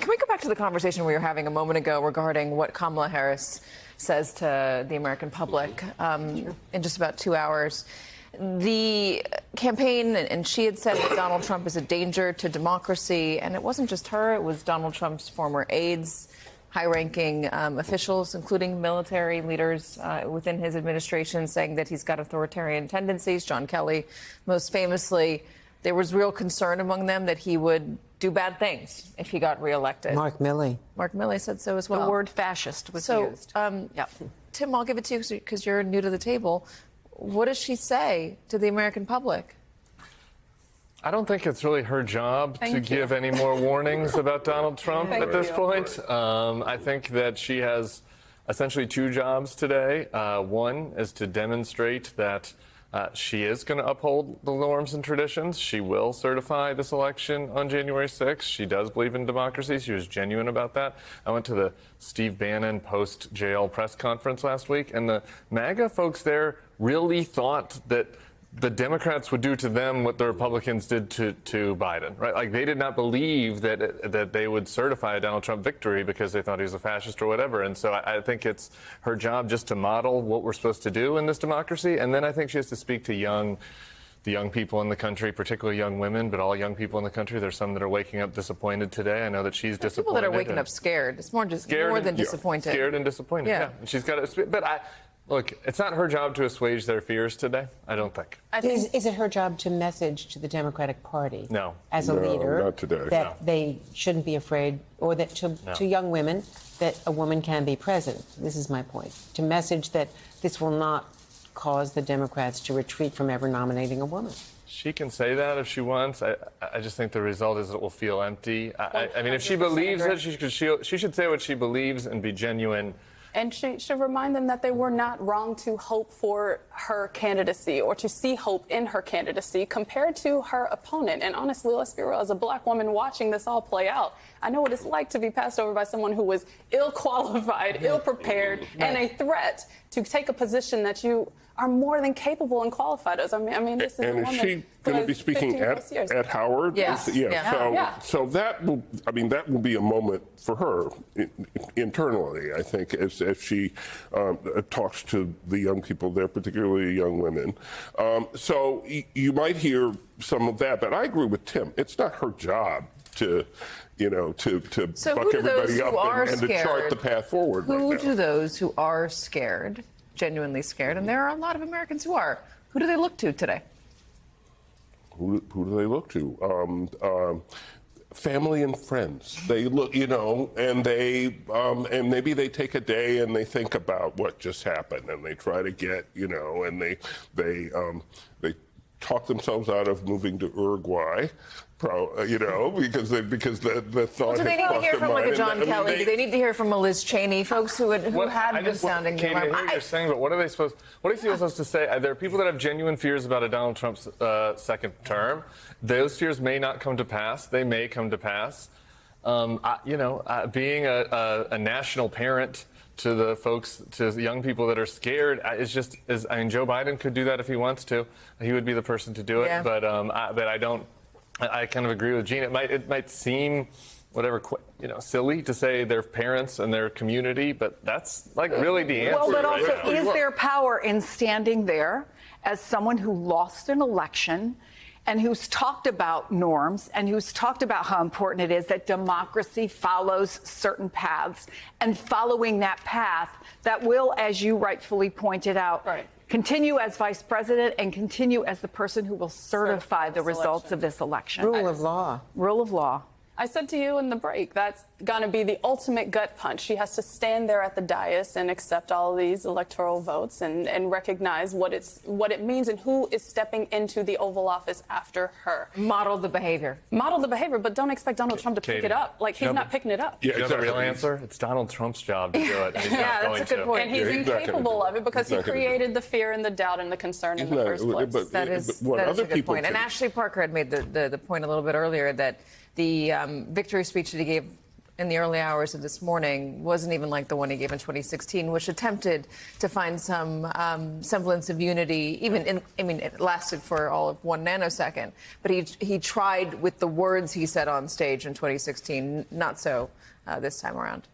Can we go back to the conversation we were having a moment ago regarding what Kamala Harris says to the American public in just about 2 hours? The campaign, and she had said that Donald Trump is a danger to democracy, and it wasn't just her, it was Donald Trump's former aides, high-ranking officials, including military leaders within his administration, saying that he's got authoritarian tendencies. John Kelly, most famously, there was real concern among them that he would do bad things if he got reelected. Mark Milley. Mark Milley said so as well. The word fascist was used. Yep. Tim, I'll give it to you because you're new to the table. What does she say to the American public? I don't think it's really her job to give any more warnings about Donald Trump at this point. I think that she has essentially two jobs today. One is to demonstrate that she is going to uphold the norms and traditions. She will certify this election on January 6th. She does believe in democracy. She was genuine about that. I went to the Steve Bannon post-jail press conference last week, and the MAGA folks there really thought that the Democrats would do to them what the Republicans did to Biden, right? Like, they did not believe that they would certify a Donald Trump victory because they thought he was a fascist or whatever. And so I think it's her job just to model what we're supposed to do in this democracy. And then I think she has to speak to the young people in the country, particularly young women, but all young people in the country. There's some that are waking up disappointed today. I know that she's disappointed. People that are waking up scared. It's more than disappointed. Scared and disappointed. Yeah. And she's got to. But look, it's not her job to assuage their fears today, I don't think. Is it her job to message to the Democratic Party as a leader not today. that they shouldn't be afraid, or that to young women that a woman can be president? This is my point. To message that this will not cause the Democrats to retreat from ever nominating a woman. She can say that if she wants. I just think the result is it will feel empty. I mean, if she believes it, she should say what she believes and be genuine. And she should remind them that they were not wrong to hope for her candidacy or to see hope in her candidacy compared to her opponent. And honestly, let's be real, as a black woman watching this all play out, I know what it's like to be passed over by someone who was ill-qualified, ill-prepared, and a threat to take a position that you are more than capable and qualified as. I mean, this is a woman. And is she going to be speaking at Howard? Yes. So that will, that will be a moment for her internally, I think, as she talks to the young people there, particularly young women. So you might hear some of that, but I agree with Tim. It's not her job to buck everybody up and to chart the path forward. Who do those who are scared, genuinely scared, and there are a lot of Americans who are, who do they look to today? Who do they look to? Family and friends. They look, and they and maybe they take a day and they think about what just happened, and they try to get, and they talk themselves out of moving to Uruguay. Because the thought. Do they need to hear from like a John Kelly? Do they need to hear from a Liz Cheney? Folks who had been sounding. Katie, I hear what you're saying, but what are they supposed to say? There are people that have genuine fears about a Donald Trump's second term. Those fears may not come to pass. They may come to pass. Being a national parent to the folks, to the young people that are scared, Joe Biden could do that if he wants to. He would be the person to do it. Yeah. But I don't. I kind of agree with Gene. It might seem silly to say their parents and their community, but that's really the answer. Well, but also, is there power in standing there as someone who lost an election and who's talked about norms and who's talked about how important it is that democracy follows certain paths, and following that path that will, as you rightfully pointed out, continue as vice president and continue as the person who will certify the results of this election. Rule of law. Rule of law. I said to you in the break, that's going to be the ultimate gut punch. She has to stand there at the dais and accept all of these electoral votes and recognize what it means and who is stepping into the Oval Office after her. Model the behavior. Model the behavior, but don't expect Donald Trump to pick it up. He's not picking it up. Yeah, is that the real answer? It's Donald Trump's job to do it. And he's not going that's a good point. And he's incapable of it because he created the fear and the doubt and the concern in the first place. That is a good point. And Ashley Parker had made the point a little bit earlier that the victory speech that he gave in the early hours of this morning wasn't even like the one he gave in 2016, which attempted to find some semblance of unity. It lasted for all of 1 nanosecond, but he tried with the words he said on stage in 2016. Not so this time around.